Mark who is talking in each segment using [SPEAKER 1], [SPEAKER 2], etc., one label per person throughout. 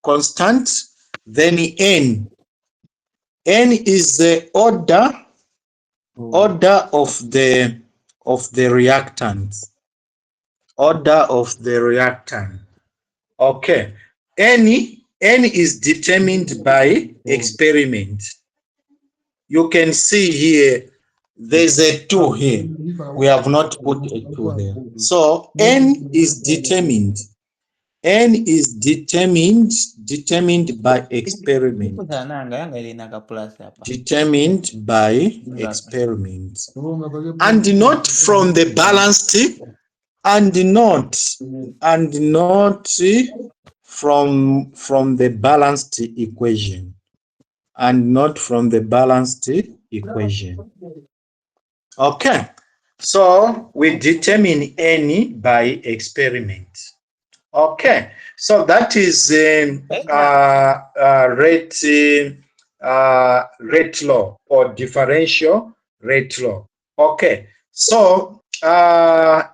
[SPEAKER 1] constant. Then n. N is the order of the reactant. Order of the reactant. Okay. N is determined by experiment. You can see here there's a 2 here. We have not put a 2 there. So n is determined. N is determined by experiment. Determined by experiment. And not from the balanced, and not from the balanced equation. And not from the balanced equation. Okay. So we determine n by experiment. Okay, so that is rate law or differential rate law. Okay, so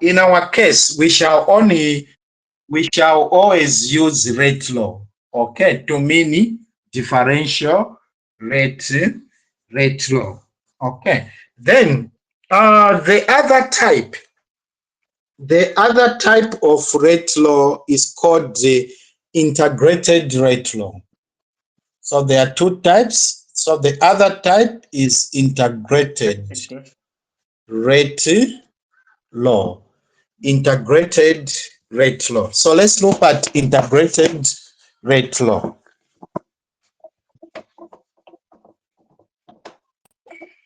[SPEAKER 1] in our case, we shall always use rate law. Okay, to mean differential rate law. Okay, then the other type of rate law is called the integrated rate law. So there are 2 types. So the other type is integrated rate law. Integrated rate law. So let's look at integrated rate law.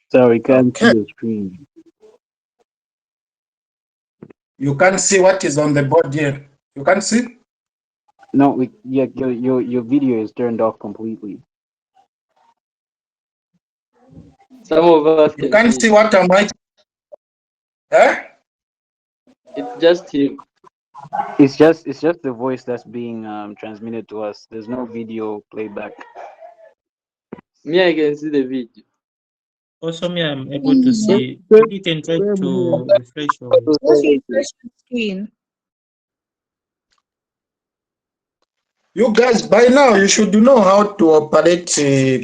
[SPEAKER 2] So we can't see the screen.
[SPEAKER 1] You can't see what is on the board here. You can't see?
[SPEAKER 2] No, your video is turned off completely.
[SPEAKER 3] Some of us
[SPEAKER 1] You can't see what I'm writing.
[SPEAKER 3] It's just him.
[SPEAKER 2] It's just the voice that's being transmitted to us. There's no video playback.
[SPEAKER 3] Me, I can see the video.
[SPEAKER 4] Also, me, I'm able to see. You can try to refresh your
[SPEAKER 5] screen.
[SPEAKER 1] You guys, by now, you should know how to operate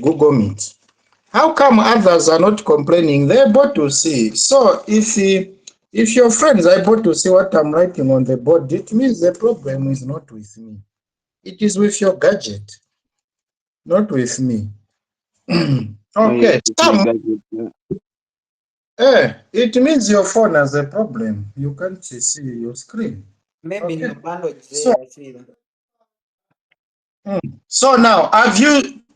[SPEAKER 1] Google Meet. How come others are not complaining? They're able to see. So if your friends are able to see what I'm writing on the board, it means the problem is not with me. It is with your gadget, not with me. Okay. It means your phone has a problem. You can't see your screen.
[SPEAKER 6] Maybe
[SPEAKER 1] Okay.
[SPEAKER 6] your bandwidth
[SPEAKER 1] So-
[SPEAKER 6] I see that.
[SPEAKER 1] So now,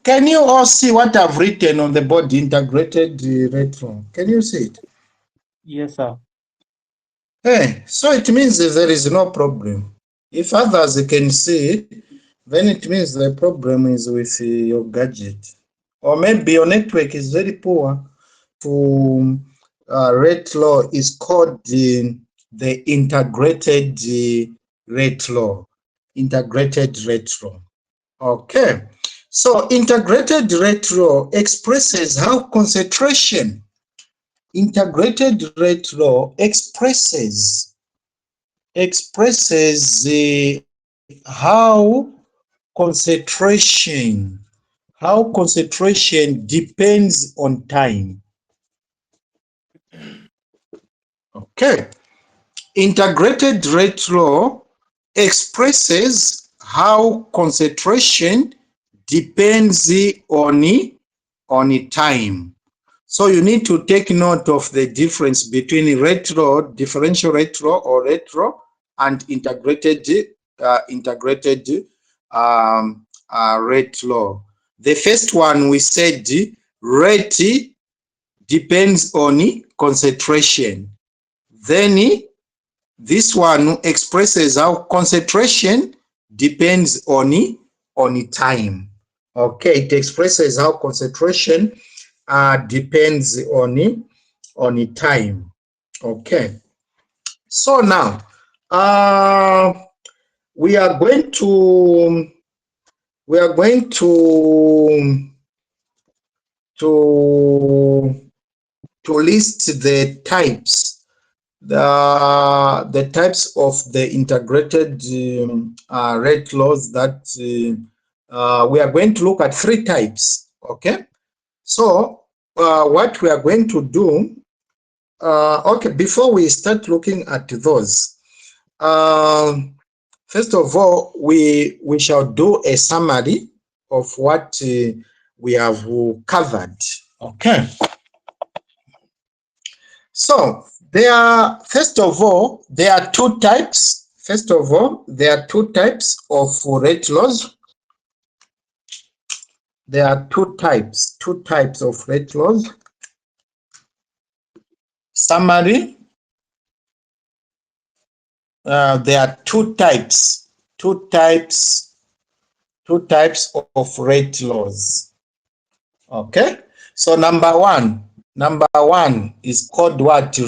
[SPEAKER 1] can you all see what I've written on the board, integrated rate law? Can you see it?
[SPEAKER 4] Yes, sir.
[SPEAKER 1] So it means that there is no problem. If others can see it, then it means the problem is with your gadget. Or maybe your network is very poor. To rate law is called the integrated rate law. Integrated rate law. Okay. So integrated rate law expresses how concentration. Integrated rate law expresses how concentration depends on time. Okay. Integrated rate law expresses how concentration depends on time. So you need to take note of the difference between rate law, differential rate law or rate law, and integrated rate law. The first one we said rate depends on concentration. Then this one expresses how concentration depends on time. Okay, it expresses how concentration depends on time. Okay. So now we are going to list the types, the types of the integrated rate laws that We are going to look at 3 types. Okay. So what we are going to do, okay, before we start looking at those, first of all, we shall do a summary of what we have covered. Okay. So first of all, there are 2 types. First of all, there are 2 types of rate laws. There are 2 types of rate laws. Summary. There are 2 types of rate laws. Okay. So number one is called what?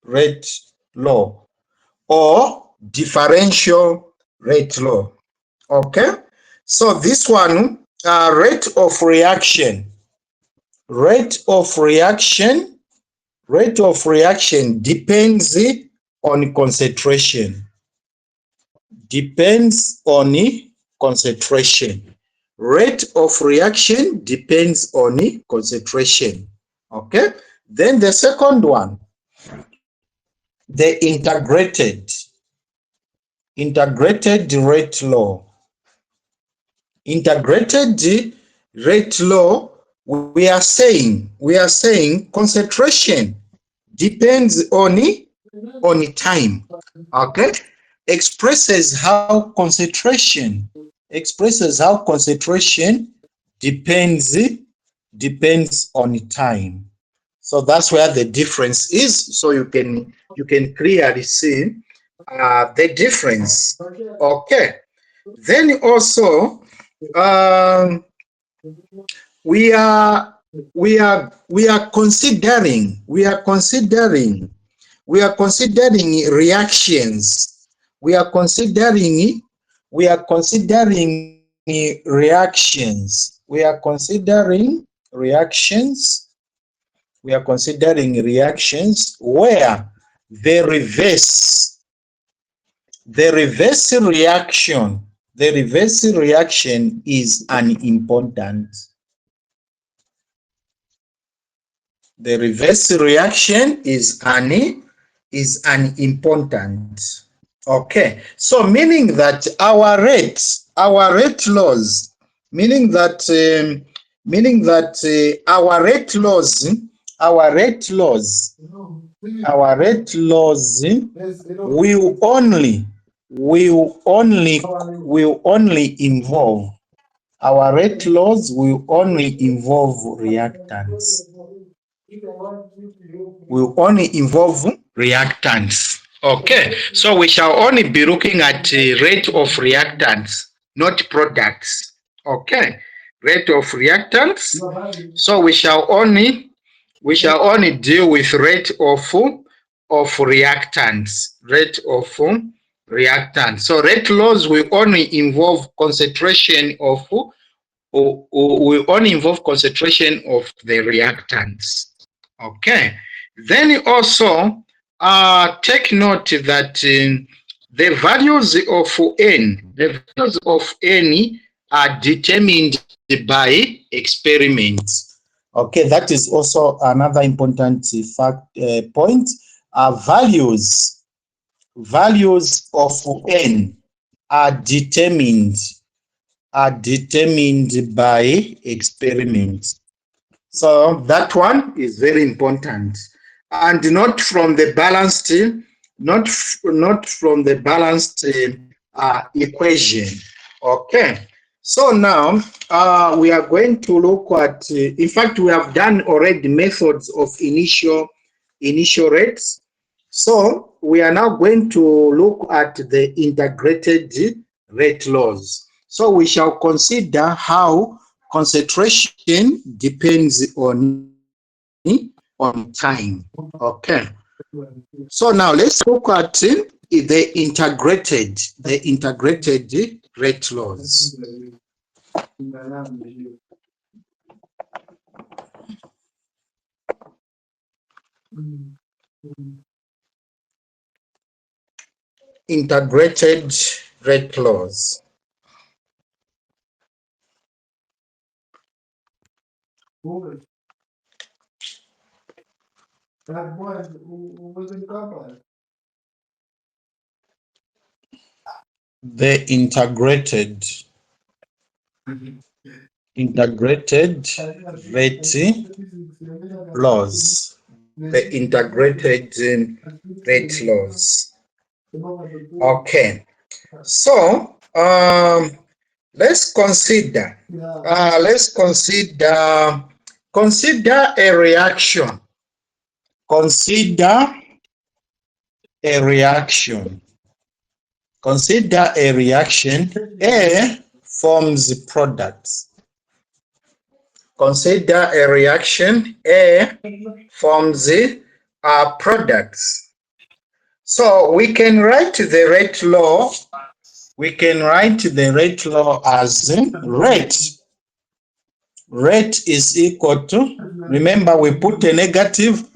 [SPEAKER 1] Rate law or differential rate law. Okay. So this one, rate of reaction depends on concentration. Rate of reaction depends on concentration. Okay. Then the second one, the integrated rate law. Integrated rate law, we are saying concentration depends on time. Okay. Expresses how concentration depends on time. So that's where the difference is. So you can clearly see the difference. Okay. Then also we are considering reactions. We are considering where the reverse reaction is unimportant. The reverse reaction is unimportant. Okay, so meaning that our rate laws, meaning that our rate laws will only involve reactants. Okay, so we shall only be looking at rate of reactants, not products. Okay, rate of reactants. So we shall only deal with rate of reactants. So rate laws will only involve concentration of the reactants. Okay. Then also take note that the values of N are determined by experiments. Okay, that is also another important point. Values of N are determined by experiments. So that one is very important, and not from the balanced equation. Okay. So now we are going to look at. In fact, we have done already methods of initial rates. So we are now going to look at the integrated rate laws. So we shall consider how concentration depends on time. Okay. So now let's look at the integrated rate laws. Integrated rate laws. The integrated rate laws. The integrated rate laws. Okay. So let's consider consider a reaction. Consider a reaction. Consider a reaction. A forms products. Consider a reaction. A forms products. So we can write the rate law. We can write the rate law as rate. Rate is equal to, remember we put a negative.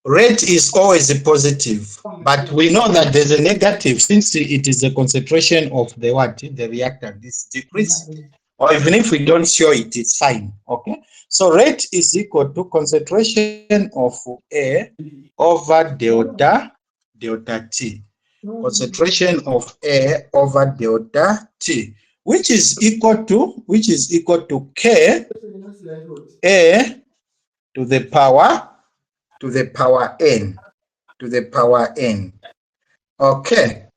[SPEAKER 1] Rate is always a positive, but we know that there's a negative since it is a concentration of the what? The reactant is decreased. Or even if we don't show it, it's fine. Okay. So rate is equal to concentration of A over delta T. Concentration of A over delta T, which is equal to K A to the power n. Okay.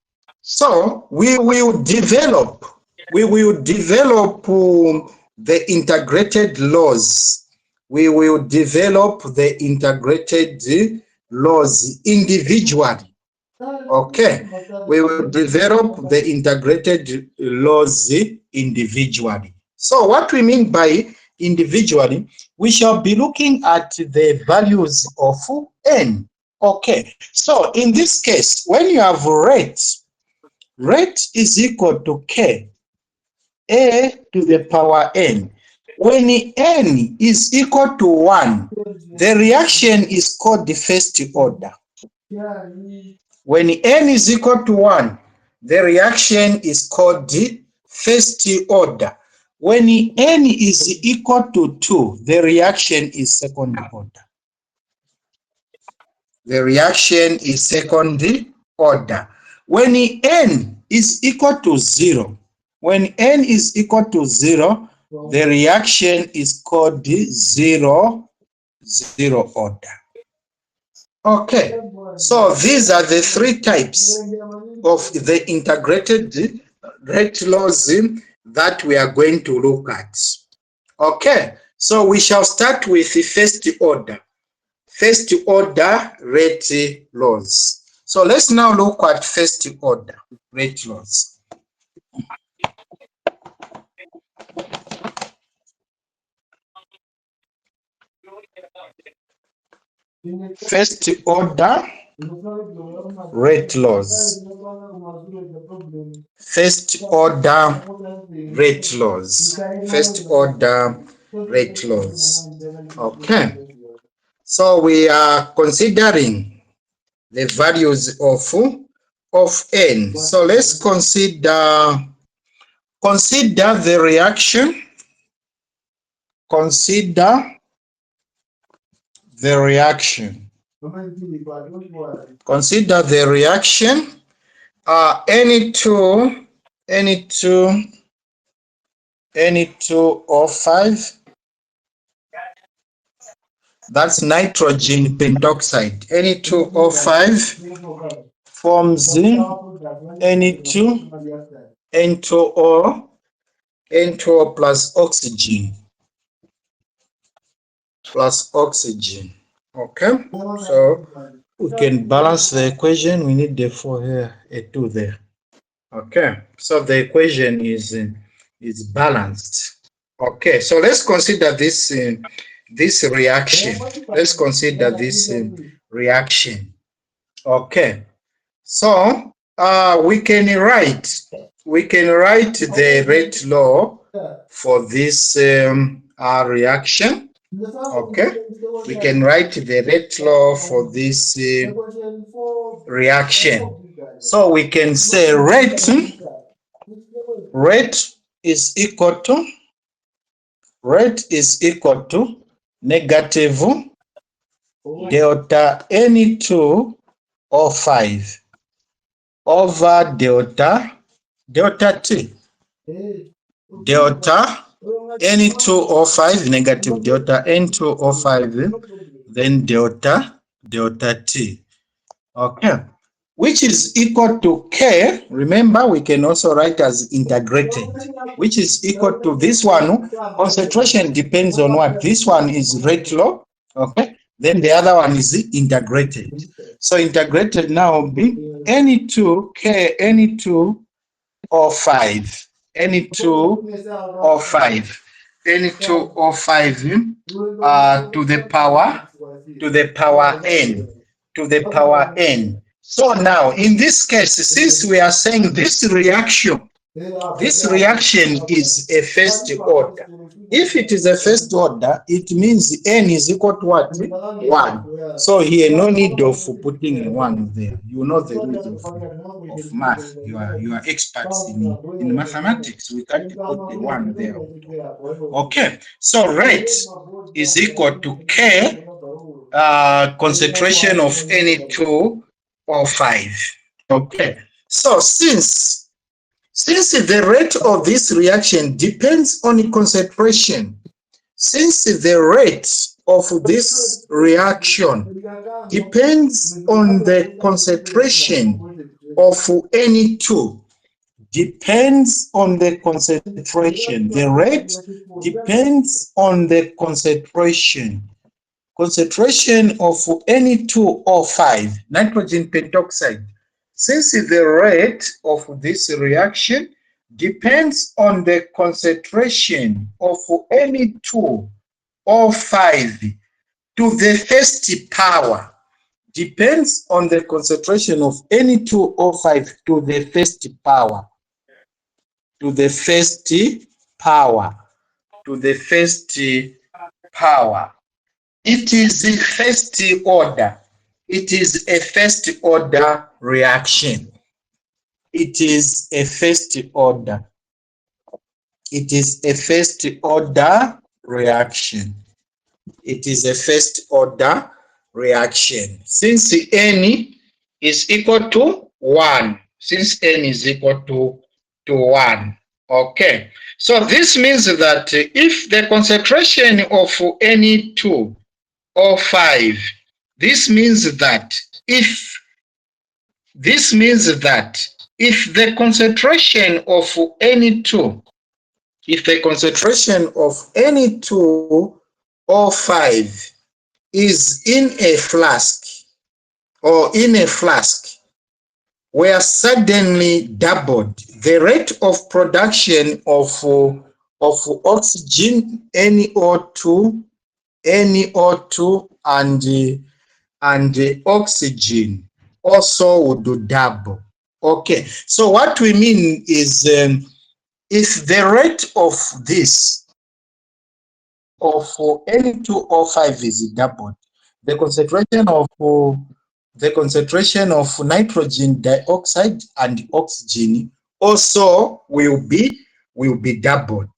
[SPEAKER 1] So we will develop the integrated laws. We will develop the integrated laws individually. Okay, we will develop the integrated laws individually. So what we mean by individually, we shall be looking at the values of n. Okay, so in this case, when you have rate is equal to k, a to the power n. When n is equal to 1, the reaction is called the first order. When n is equal to 1, the reaction is called the first order. When n is equal to 2, the reaction is second order. The reaction is second order. When n is equal to 0, when n is equal to 0, the reaction is called the zero order. Okay, so these are the three types of the integrated rate laws that we are going to look at. Okay, so we shall start with the first order rate laws. So let's now look at first order rate laws. First order rate laws. First order rate laws. First order rate laws. Okay. So we are considering the values of n. So let's consider the reaction. Consider the reaction. Consider the reaction. Na2O5. That's nitrogen pentoxide. Na2O5 forms N2O plus oxygen. Okay, so we can balance the equation. We need the 4 here, a 2 there. Okay, so the equation is balanced. Okay, so let's consider this reaction. Let's consider this reaction. Okay, so we can write the rate law for this reaction. Okay, we can write the rate law for this reaction. So we can say rate is equal to negative delta N2 O5 over delta T. Delta N2O5 negative delta N2O5, then delta T. Okay, which is equal to K. Remember, we can also write as integrated, which is equal to this one. Concentration depends on what? This one is rate law. Okay, then the other one is integrated. So integrated now will be N2 K N2 O5. N2O5 to the power n. So now in this case, since we are saying this reaction is a first order. If it is a first order, it means n is equal to what? 1. So here, no need of putting a 1 there. You know the rules of math. You are experts in mathematics. We can't put the 1 there. Okay, so rate is equal to K concentration of N2O5. Okay, so since the rate of this reaction depends on the concentration, since the rate of this reaction depends on the concentration of N2, depends on the concentration. The rate depends on the concentration of N2O5, nitrogen pentoxide. Since the rate of this reaction depends on the concentration of N2O5 to the first power, depends on the concentration of N2O5 to the first power, It is a first order. It is a first order reaction. It is a first order. It is a first order reaction. It is a first order reaction. Since N is equal to 1. Since N is equal to 1. Okay. So this means that if the concentration of N2O5, this means that if the concentration of N2O5 is in a flask where suddenly doubled, the rate of production of oxygen, NO2 and oxygen also would double. Okay, so what we mean is if the rate of this of N2O5 is doubled, the concentration of nitrogen dioxide and oxygen also will be doubled.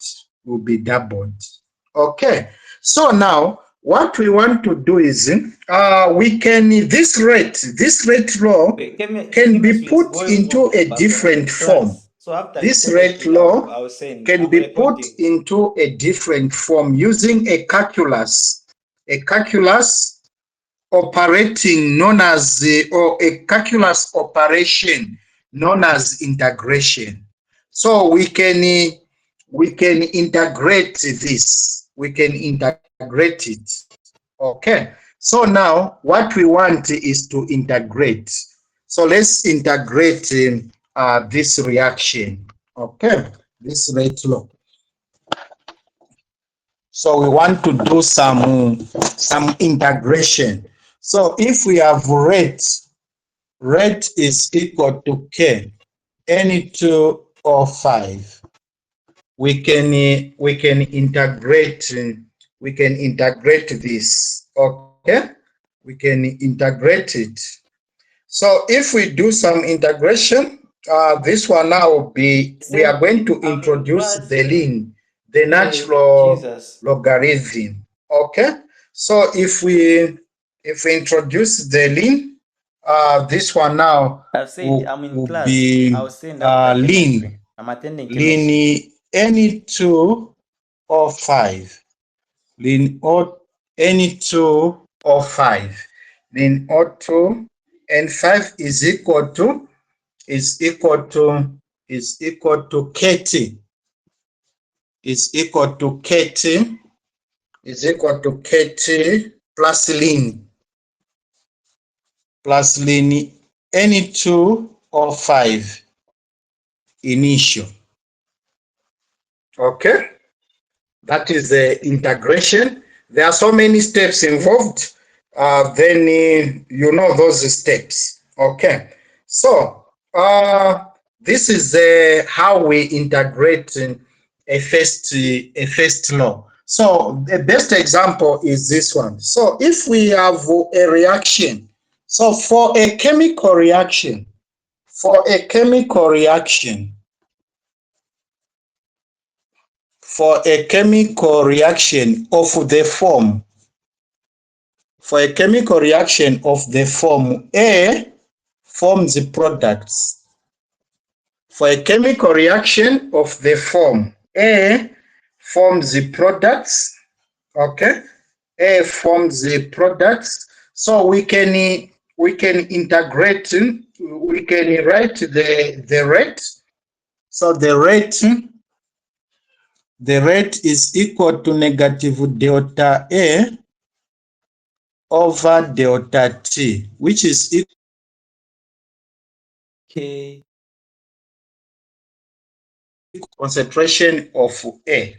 [SPEAKER 1] Okay, so now what we want to do is this rate law can be put into a different form. This rate law can be put into a different form using a calculus operating known as or a calculus operation known as integration. So we can integrate this. We can integrate it. Okay. So now what we want is to integrate. So let's integrate this reaction. Okay. This rate law. So we want to do some integration. So if we have rate is equal to K N2O5, we can integrate this. Okay, we can integrate it. So if we do some integration, this one now will be, we are going to introduce the natural logarithm. Okay, So if we introduce the lin, this one now
[SPEAKER 6] I've said I'm in
[SPEAKER 1] will
[SPEAKER 6] class.
[SPEAKER 1] be
[SPEAKER 6] I was saying that's my
[SPEAKER 1] lin
[SPEAKER 6] chemistry. I'm attending chemistry.
[SPEAKER 1] lin any 2 or 5. Lin or any 2 or 5. Lin or 2 and 5 is equal to KT. Is equal to KT. Is equal to KT plus lin. Plus lin any 2 or 5 initial. Okay, that is the integration. There are so many steps involved. Then you know those steps. Okay, so this is how we integrate a first law. So the best example is this one. So if we have a reaction, so for a chemical reaction, for a chemical reaction of the form, for a chemical reaction of the form A forms the products. For a chemical reaction of the form A forms the products. Okay, A forms the products. So we can integrate. We can write the rate. So the rate is equal to negative delta A over delta T, which is equal
[SPEAKER 6] Okay.
[SPEAKER 1] to concentration of A.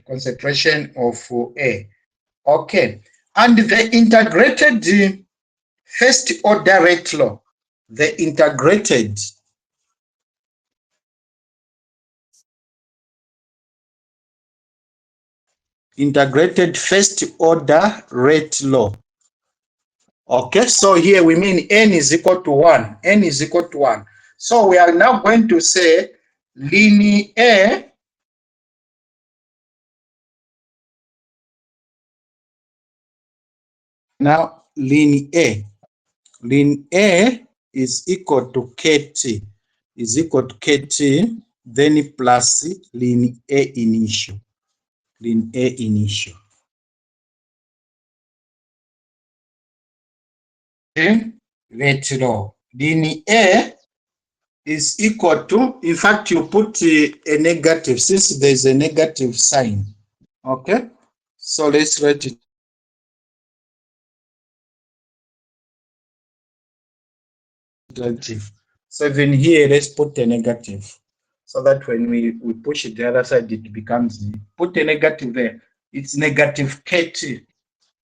[SPEAKER 1] Okay, and the integrated first order rate law, the integrated first order rate law. Okay, so here we mean n is equal to 1. N is equal to 1. So we are now going to say linear now linear is equal to KT, then plus linear initial. Then rate law. Linear is equal to, in fact, you put a negative since there's a negative sign. Okay, so let's write it. Negative. So even here, let's put a negative so that when we push it the other side, it becomes, put a negative there. It's negative KT.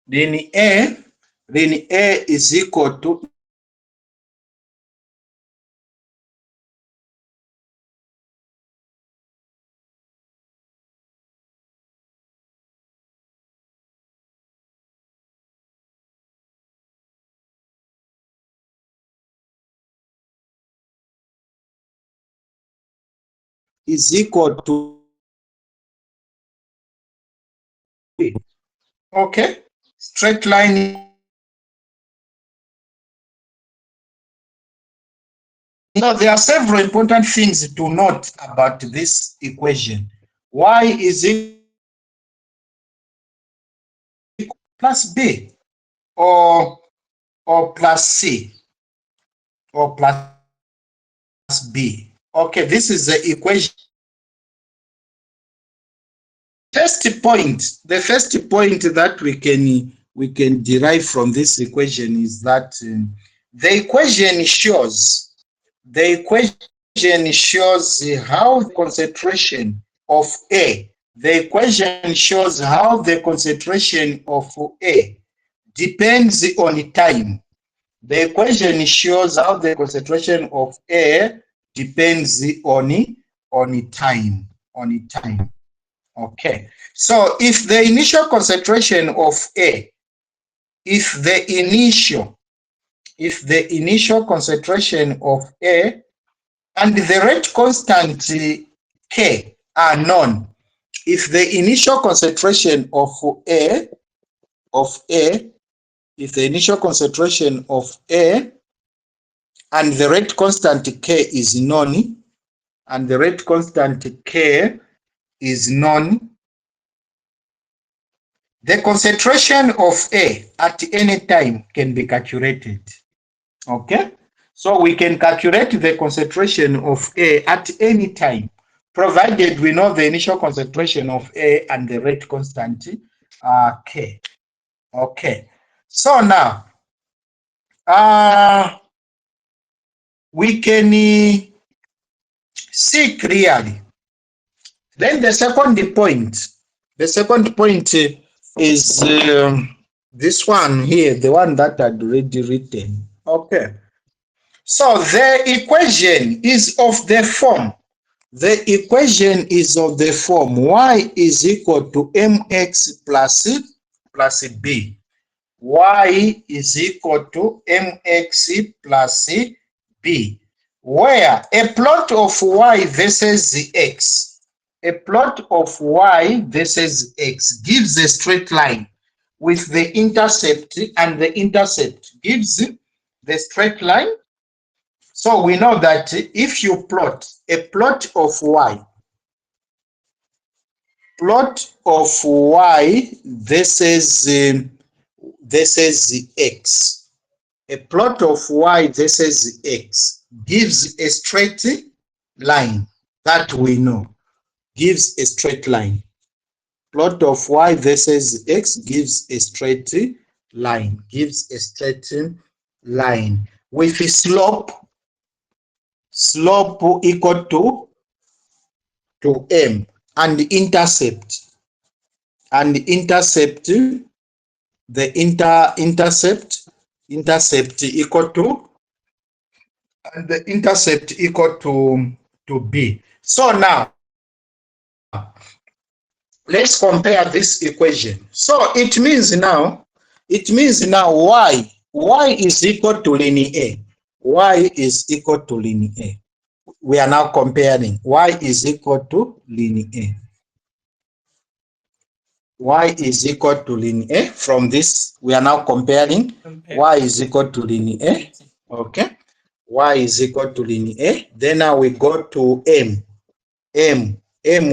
[SPEAKER 1] Then A is equal to okay, straight line. Now there are several important things to note about this equation. Y is equal plus B or plus C or plus B. Okay, this is the equation. The first point that we can derive from this equation is that the equation shows how the concentration of A. The equation shows how the concentration of A depends on time. The equation shows how the concentration of A depends on time. Okay, so if the initial concentration of A, if the initial concentration of A and the rate constant K are known, if the initial concentration of A if the initial concentration of A and the rate constant K is known, and the rate constant K is known, the concentration of A at any time can be calculated. Okay? So we can calculate the concentration of A at any time, provided we know the initial concentration of A and the rate constant K. Okay. So now, we can see clearly. Then the second point is this one here, the one that I'd already written. Okay. So the equation is of the form. The equation is of the form y is equal to mx plus b. Y is equal to mx plus b, where a plot of y versus x, a plot of y versus x gives a straight line with the intercept, and the intercept gives the straight line. So we know that if you plot a plot of y versus x, a plot of y versus x gives a straight line, that we know, gives a straight line. Plot of y versus x gives a straight line, with a slope equal to m, and intercept the intercept equal to, and the intercept equal to b. So now let's compare this equation. So it means now y is equal to linear a. Y is equal to linear a. We are now comparing y is equal to linear a. Y is equal to linear a. From this, we are now comparing y is equal to linear a. Okay, y is equal to linear a. Then now we go to m,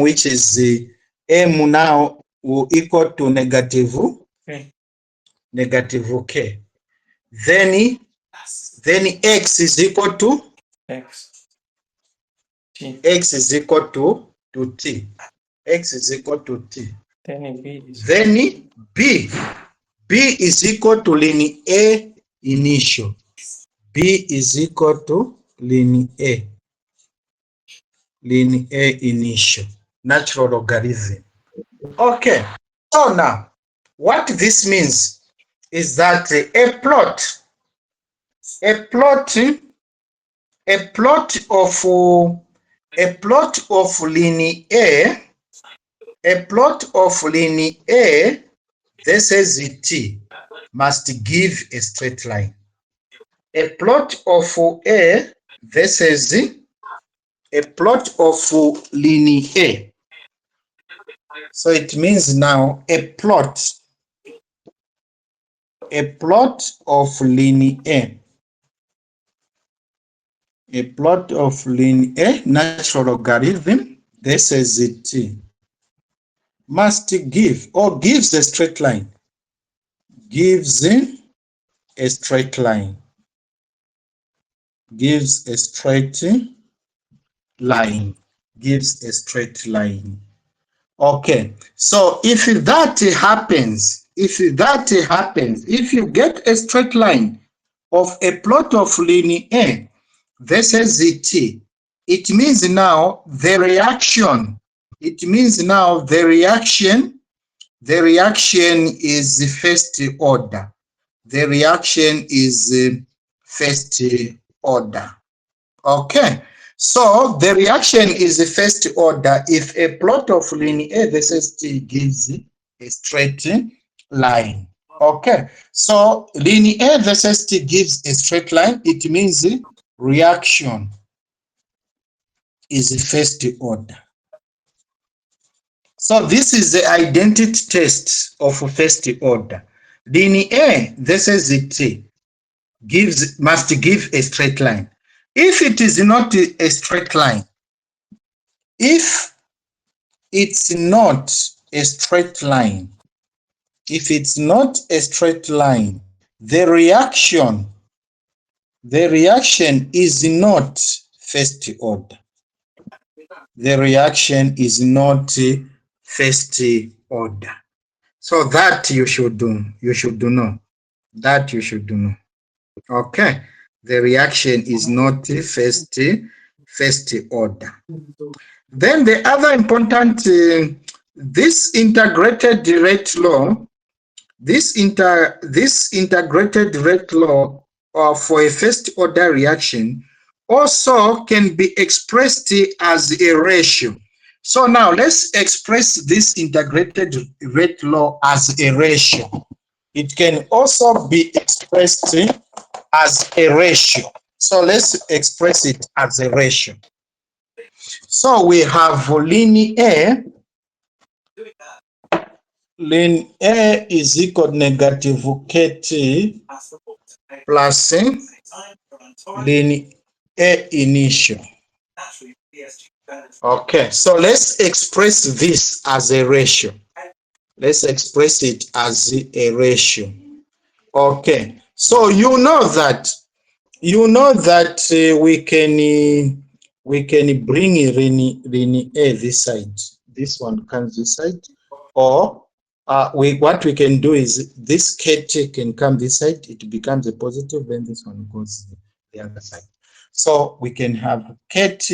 [SPEAKER 1] which is m now will equal to negative k. Then x is equal to
[SPEAKER 6] X. T.
[SPEAKER 1] x is equal to t. X is equal to t.
[SPEAKER 6] Then B is
[SPEAKER 1] Then b is equal to linear a initial. B is equal to linear a initial, natural logarithm. Okay, so now what this means is that a plot of linear a versus t must give a straight line. A plot of a versus a plot of linear a. So it means now a plot of linear a, natural logarithm, this is t, must give, or gives a straight line, gives a straight line. Okay, so if that happens, if you get a straight line of a plot of linear a versus t, it means now the reaction is first order. The reaction is first order. Okay, so the reaction is first order if a plot of linear a versus t gives a straight line. Okay, so linear a versus t gives a straight line. It means reaction is first order. So this is the identity test of first order. Linear, this is it, must give a straight line. If it is not a straight line, if it's not a straight line, if it's not a straight line, the reaction is not first order. The reaction is not first order. So that you should know. That you should know. Okay. The reaction is not first order. Then the other important, this integrated rate law, this integrated rate law for a first order reaction also can be expressed as a ratio. So now let's express this integrated rate law as a ratio. It can also be expressed as a ratio. So let's express it as a ratio. So we have linear. Linear is equal to negative KT plus linear initial. Okay, so let's express this as a ratio. Let's express it as a ratio. Okay, so you know that we can bring linear this side. This one comes this side, or what we can do is this KT can come this side. It becomes a positive, then this one goes the other side. So we can have KT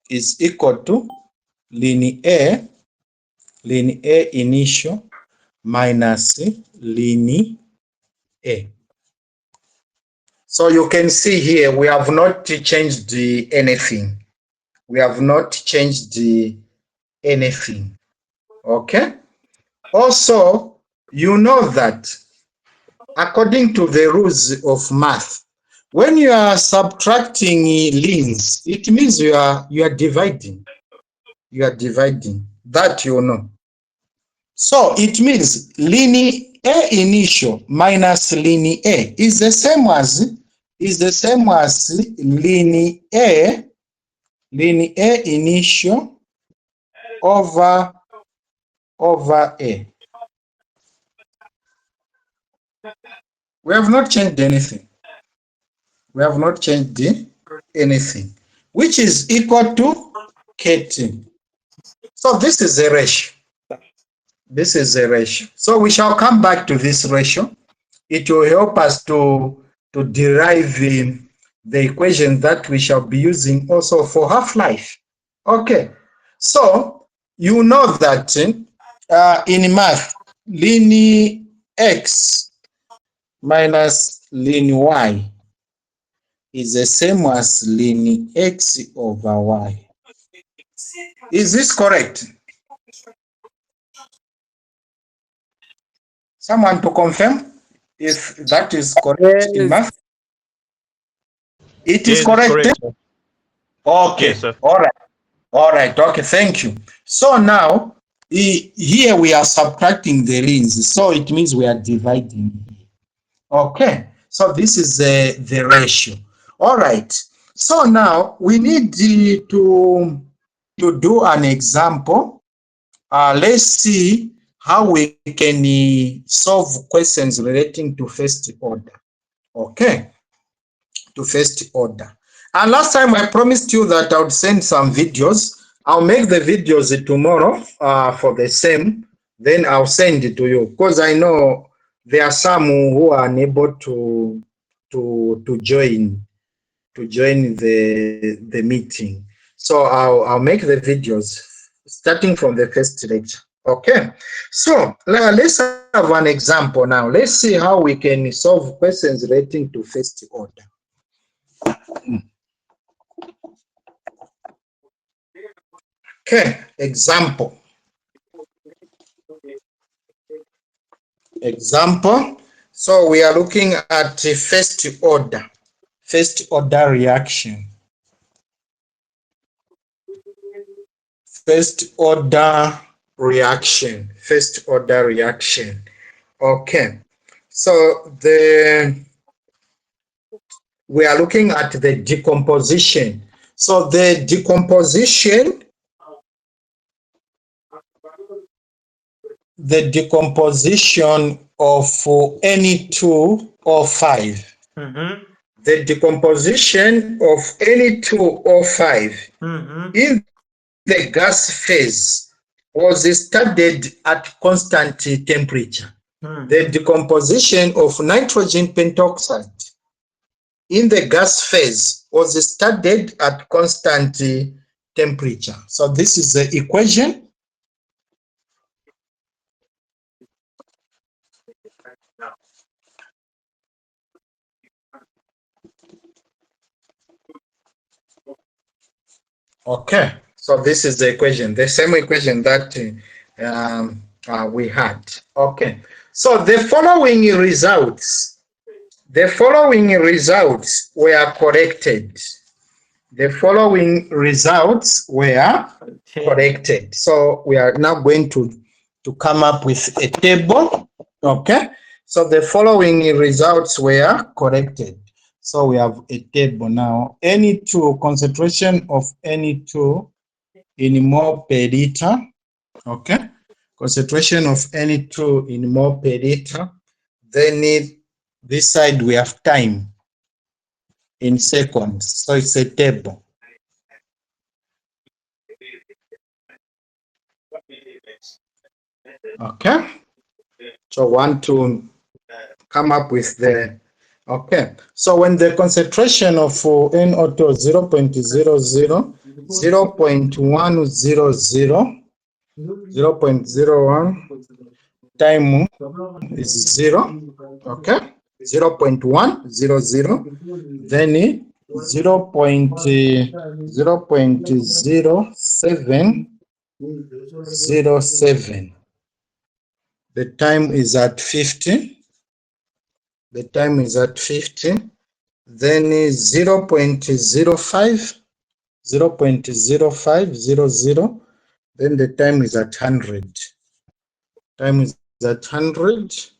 [SPEAKER 1] is equal to linear initial minus linear. So you can see here we have not changed anything. We have not changed anything. Okay. Also, you know that according to the rules of math, when you are subtracting lines, it means you are dividing. You are dividing. That you know. So it means linear initial minus linear is the same as linear initial over A. We have not changed anything. We have not changed anything, which is equal to KT. So this is a ratio. This is a ratio. So we shall come back to this ratio. It will help us to derive the equation that we shall be using also for half-life. Okay. So you know that in math, linear x minus linear y is the same as linear x over y. Is this correct? Someone to confirm if that is correct in math? It is correct. Okay.
[SPEAKER 7] Yes, sir.
[SPEAKER 1] All right. All right. Okay. Thank you. So now here we are subtracting the lines. So it means we are dividing. Okay. So this is the ratio. All right. So now we need to do an example. Let's see how we can solve questions relating to first order. Okay. To first order. And last time I promised you that I would send some videos. I'll make the videos tomorrow for the same. Then I'll send it to you because I know there are some who are unable to join the meeting. So I'll make the videos starting from the first lecture. Okay. So let's have an example now. Let's see how we can solve questions relating to first order. Okay, example. So we are looking at first order reaction. First order reaction. First order reaction. Okay. So we are looking at the decomposition. So the decomposition of Ne2O5. The decomposition of Ne2O5 in the gas phase was studied at constant temperature. The decomposition of nitrogen pentoxide in the gas phase was studied at constant temperature. So this is the equation. Okay, so this is the equation, the same equation that we had. Okay, so the following results were corrected. The following results were corrected. So we are now going to come up with a table. Okay, so the following results were corrected. So we have a table now. Ne2, concentration of Ne2 in mole per liter. Okay, concentration of Ne2 in mole per liter. Then this side we have time in seconds. So it's a table. Okay, so want to come up with the, okay, so when the concentration of NO2 0.00, 0.01, time is 0, okay, 0.100, then 0.0707. The time is at 50. The time is at 50. Then 0.05, 0.0500. Then the time is at 100. Time is at 100.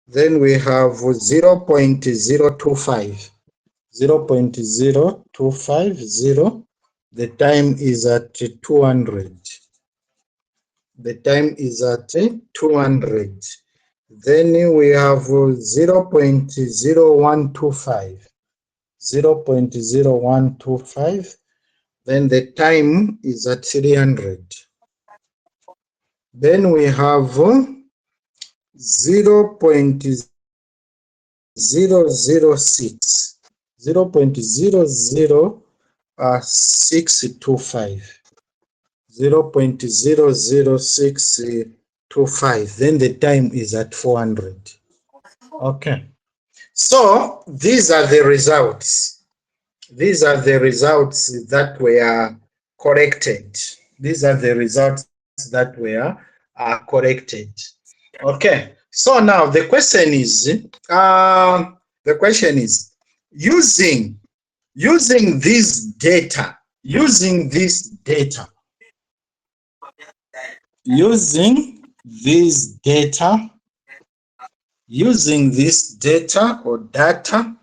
[SPEAKER 1] Then we have 0.025. 0.0250. The time is at 200. The time is at 200. Then we have 0.0125. 0.0125. Then the time is at 300. Then we have 0.006. 0.00625. 0.00625. Then the time is at 400. Okay. So these are the results. These are the results that were corrected. These are the results that were corrected. Okay. So now the question is, using this data, using this data or data,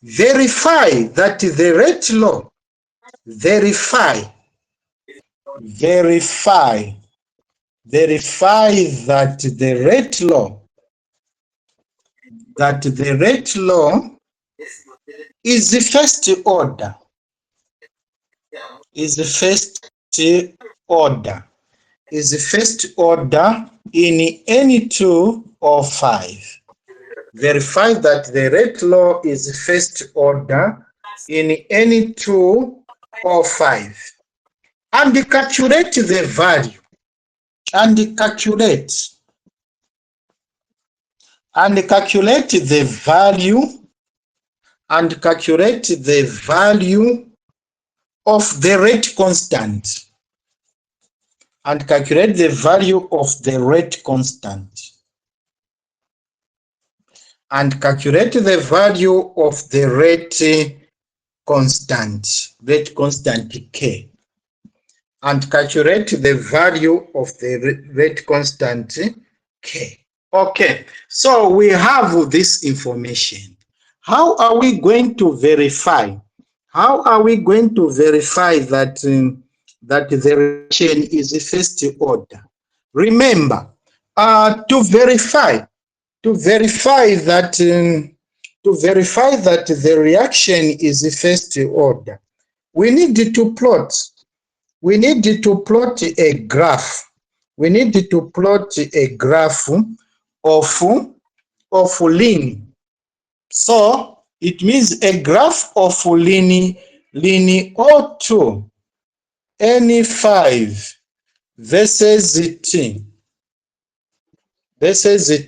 [SPEAKER 1] verify that the rate law, verify that the rate law is the first order, in Ne2O5. Verify that the rate law is first order in Ne2O5, and calculate the value, and calculate the value of the rate constant, and calculate the value of the rate constant, and calculate the value of the rate constant K. and calculate the value of the rate constant K. Okay, so we have this information. How are we going to verify? How are we going to verify that, that the reaction is first order? Remember, to verify that the reaction is first order, we need to plot a graph. We need to plot a graph of lean. So it means a graph of lean O2 N5 versus T.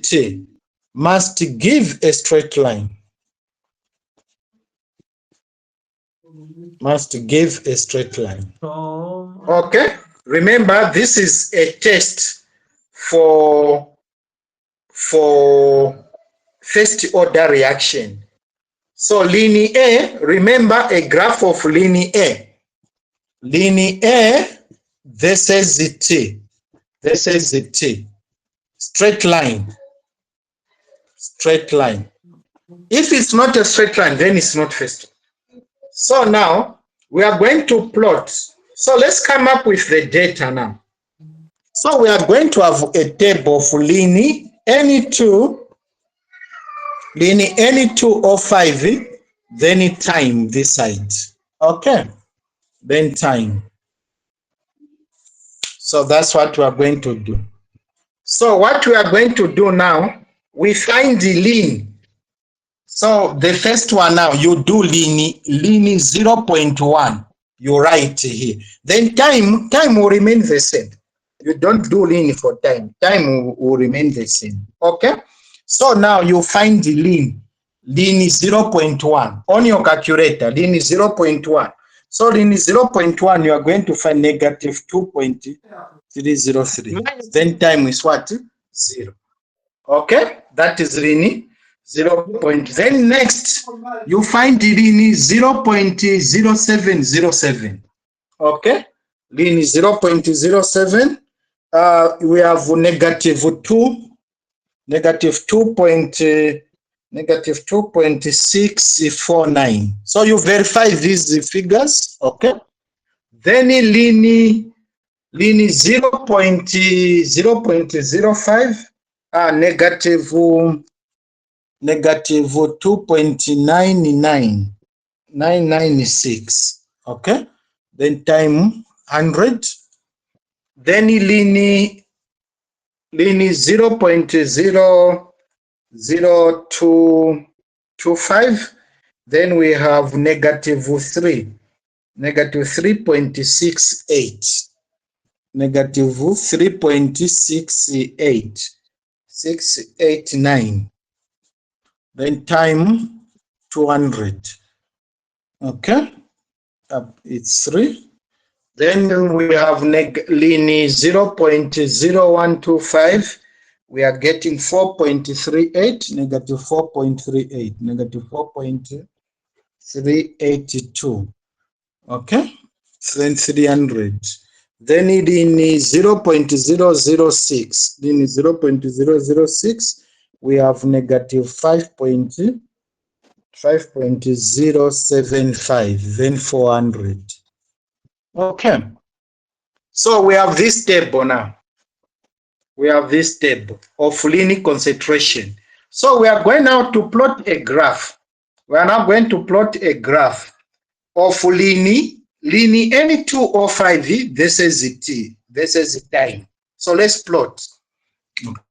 [SPEAKER 1] T must give a straight line. Must give a straight line. Okay. Remember, this is a test for first order reaction. So linear, remember a graph of linear. Linear versus T. T. Straight line. Straight line. If it's not a straight line, then it's not first. So now we are going to plot. So let's come up with the data now. So we are going to have a table of linear N2 or 5, then time this side. Okay, then time. So that's what we are going to do. So what we are going to do now, we find the lean. So the first one now, you do lean 0.1. You write here. Then time will remain the same. You don't do lean for time. Time will remain the same. Okay. So now you find the lean 0.1 on your calculator. Lean 0.1. So lean 0.1, you are going to find negative 2.303. Then time is what? 0. Okay, that is lean 0. Then next, you find the lean 0.0707. Okay, lean 0.07. We have negative 2.649. So you verify these figures. Okay. Then lean 0.05. Negative 2.996. Okay. Then time 100. Then lean 0.0225. Then we have negative 3.68. Negative 3.68. 689. Then time 200. Okay, it's 3. Then we have lean 0.0125. We are getting 4.38, negative 4.38, negative 4.382. Okay, then 300. Then lean 0.006. Lean 0.006. We have negative 5.075, then 400. Okay. So we have this table now. We have this table of lean concentration. So we are going now to plot a graph. We are now going to plot a graph of lean N2O5. This is the T. This is the time. So let's plot.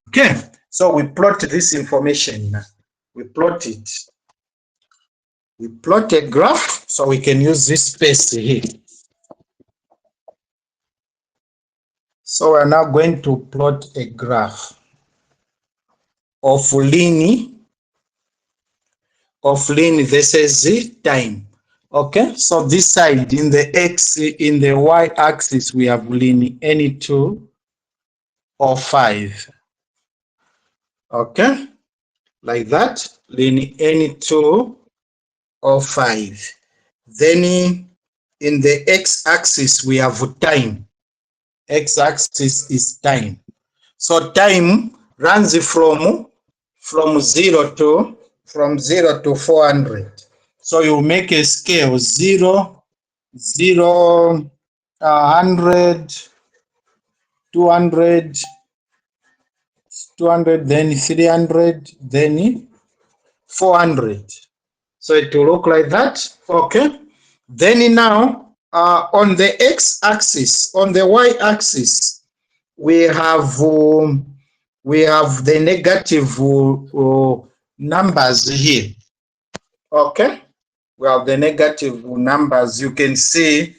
[SPEAKER 1] Okay. So we plot this information now. We plot it. We plot a graph so we can use this space here. So we're now going to plot a graph of lean versus the time. Okay, so this side in the y axis we have lean N2 or 5. Okay, like that, lean N2 or 5. Then in the x axis we have time. x-axis is time. So time runs from 0 to 400. So you make a scale 0, 0, 100, 200, 200, then 300, then 400. So it will look like that. Okay. Then now on the x-axis, on the y-axis, we have the negative numbers here. Okay. We have the negative numbers. You can see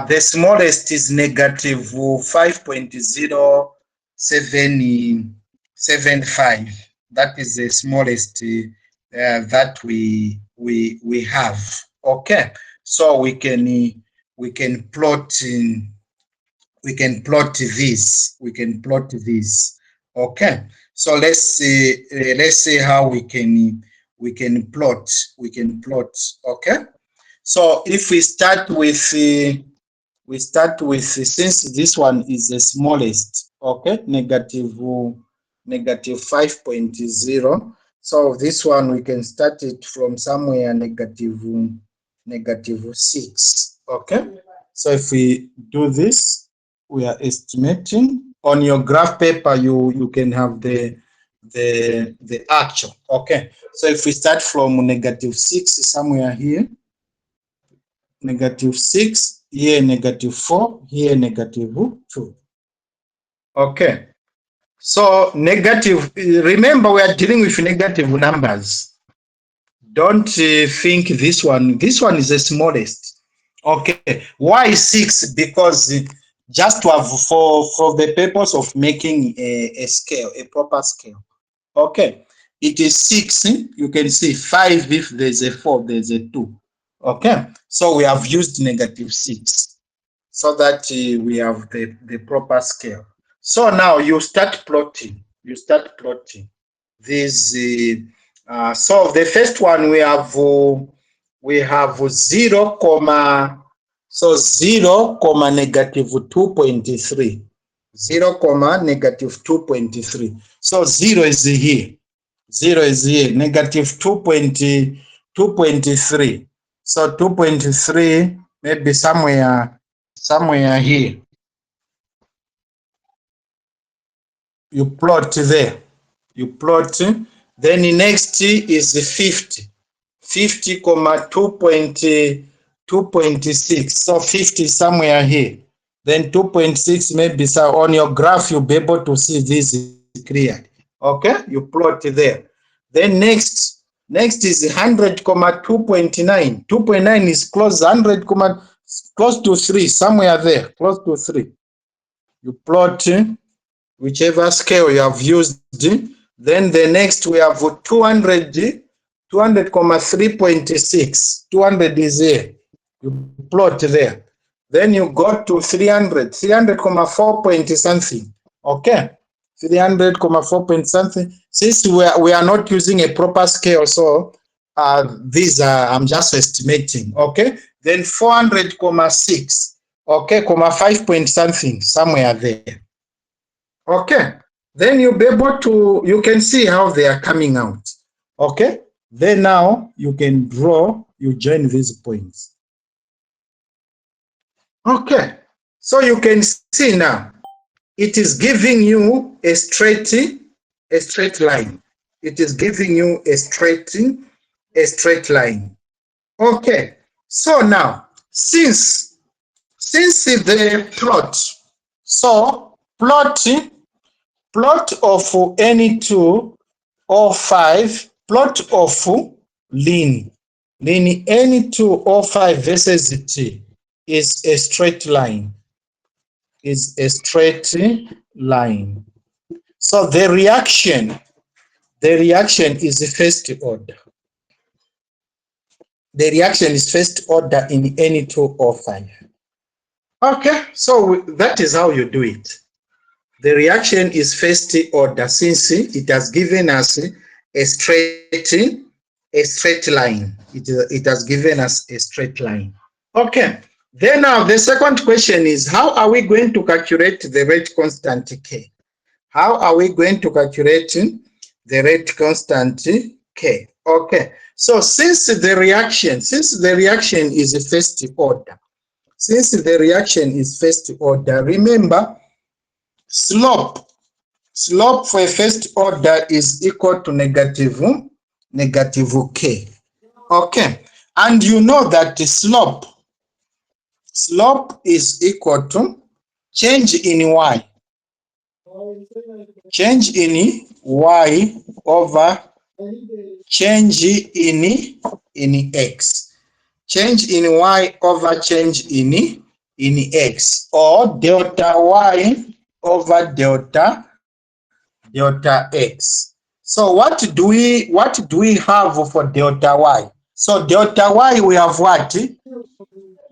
[SPEAKER 1] the smallest is negative 5.075. That is the smallest that we have. Okay, so we can plot this. We can plot this. Okay, so let's see how we can plot. Okay, so if we start with since this one is the smallest, okay, negative 5.0. So this one we can start it from somewhere negative 6. Okay, so if we do this, we are estimating on your graph paper. You can have the actual. Okay, so if we start from negative 6 somewhere here, negative 6 here, negative 4 here, negative 2. Okay, so negative, remember we are dealing with negative numbers. Don't think this one is the smallest. Okay, why 6? Because just to have for the purpose of making a scale, a proper scale. Okay, it is 6. You can see 5 if there's a 4, there's a 2. Okay, so we have used negative 6 so that we have the proper scale. So now you start plotting. This. So the first one we have 0, so 0, negative 2.3. 0, negative 2.3. So 0 is here. 0 is here. Negative 2.3. So 2.3 maybe somewhere here. You plot there. Then the next is 50. 50, 2.6. So 50 somewhere here. Then 2.6 maybe, so on your graph you'll be able to see this clearly. Okay, you plot there. Then next is 100, 2.9. 2.9 is close, 100, close to 3, somewhere there, close to 3. You plot whichever scale you have used. Then the next we have 200, 3.6. 200 is here. You plot there. Then you go to 300, 4 point something. Okay, 300, 4 point something. Since we are not using a proper scale, so these are, I'm just estimating. Okay, then 400, okay, 5 point something, somewhere there. Okay, then you'll be able to, you can see how they are coming out. Okay, then now you can draw, you join these points. Okay, so you can see now it is giving you a straight line. It is giving you a straight line. Okay, so now since the plot, so plot of N2 or 5, plot of line N2 or 5 versus T is a straight line. So the reaction is first order. The reaction is first order in N2 or 5. Okay, so that is how you do it. The reaction is first order since it has given us a straight line. It has given us a straight line. Okay, Then now the second question is, how are we going to calculate the rate constant K? How are we going to calculate the rate constant K? Okay, so since the reaction is first order, remember slope for a first order is equal to negative K. Okay, and you know that the slope is equal to change in y. Change in y over change in x. Change in y over change in x, or delta y over delta x. So what do we have for delta y? So delta y, we have what?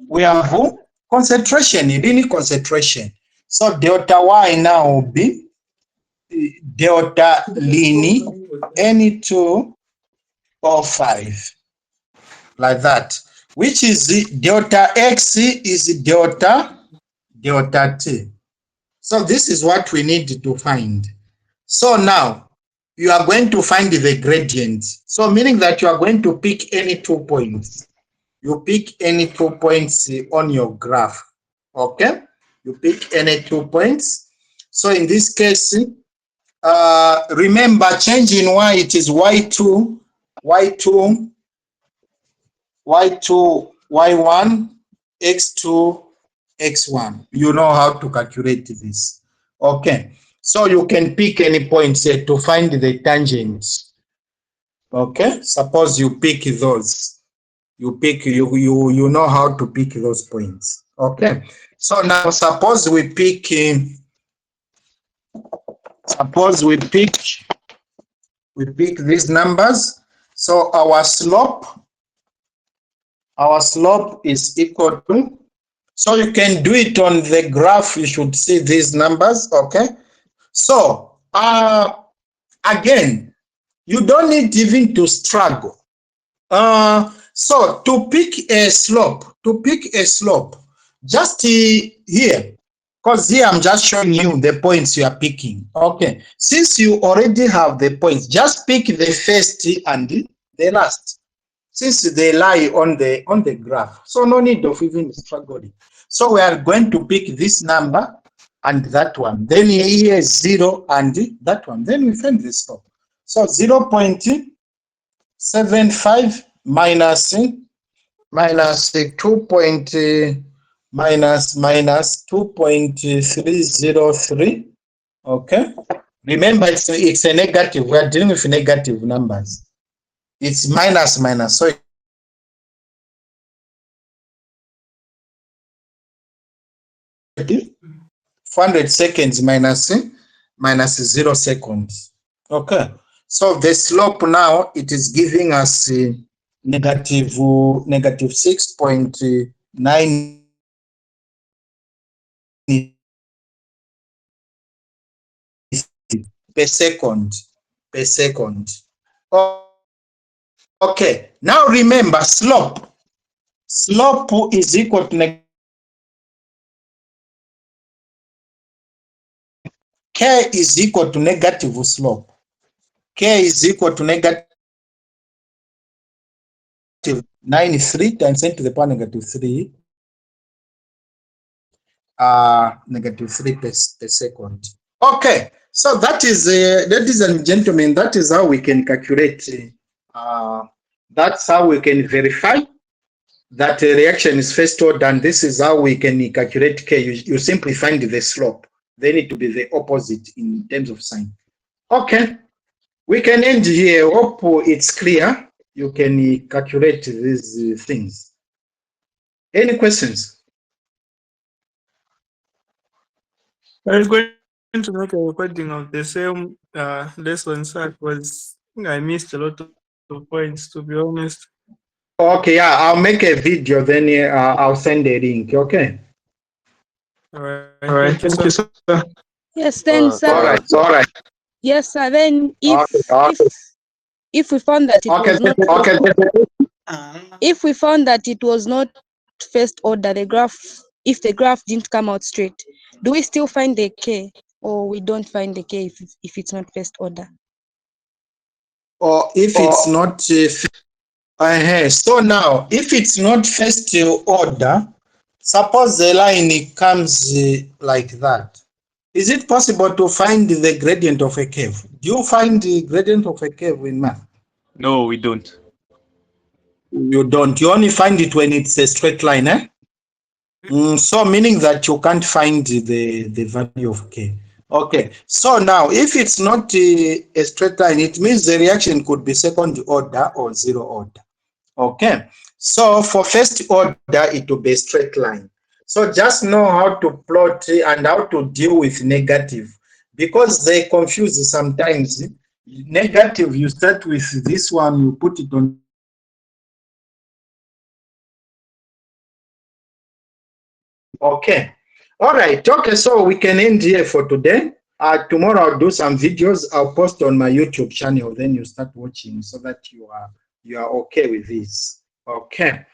[SPEAKER 1] We have concentration, linear concentration. So delta y now will be delta linear N2O5, like that, which is delta x is delta t. So this is what we need to find. So now you are going to find the gradient. So meaning that you are going to pick any 2 points. You pick any 2 points on your graph. Okay? You pick any 2 points. So in this case, remember, change in y, it is y2, y1, x2, x1. You know how to calculate this. Okay, so you can pick any points here to find the tangents. Okay, suppose you pick those. You know how to pick those points. Okay, so now suppose we pick these numbers. So our slope is equal to, so you can do it on the graph. You should see these numbers. Okay, so again, you don't need even to struggle. So to pick a slope, just here, because here I'm just showing you the points you are picking. Okay, since you already have the points, just pick the first and the last, since they lie on the graph. So no need of even struggling. So we are going to pick this number and that one. Then here is 0 and that one. Then we find the slope. So 0.75 minus 2.303. Okay, remember it's a negative. We are dealing with negative numbers. It's minus, so 400 seconds minus 0 seconds. Okay, so the slope now, it is giving us negative 6.9 per second. Okay, now remember, slope is equal to K is equal to negative slope. K is equal to negative 93 times 10 to the power negative 3. Negative 3 per second. Okay, so that is, ladies and gentlemen, that is how we can calculate. That's how we can verify that a reaction is first order, and this is how we can calculate K. You simply find the slope. They need to be the opposite in terms of sign. Okay, we can end here. Hope it's clear. You can calculate these things. Any questions?
[SPEAKER 7] I'm going to make a recording of the same lesson, sir, because I missed a lot of points, to be honest.
[SPEAKER 1] Okay, yeah, I'll make a video, then I'll send a link. Okay.
[SPEAKER 7] All right. Thank you, sir.
[SPEAKER 5] Yes, then, sir.
[SPEAKER 1] All right.
[SPEAKER 5] Yes, sir. Then, if we found that it was not, if we found that it was not first order, the graph, if the graph didn't come out straight, do we still find the K, or we don't find the K if it's not first order?
[SPEAKER 1] Or if it's not so now, if it's not first order, suppose the line comes like that. Is it possible to find the gradient of a curve? Do you find the gradient of a curve in math?
[SPEAKER 8] No, we don't.
[SPEAKER 1] You don't. You only find it when it's a straight line, eh? So meaning that you can't find the value of K. Okay. So now, if it's not a straight line, it means the reaction could be second order or zero order. Okay. So for first order, it will be a straight line. So just know how to plot and how to deal with negative, because they confuse sometimes. Negative, you start with this one, you put it on. Okay. All right. Okay. So we can end here for today. Tomorrow I'll do some videos. I'll post on my YouTube channel. Then you start watching so that you are okay with this. Okay.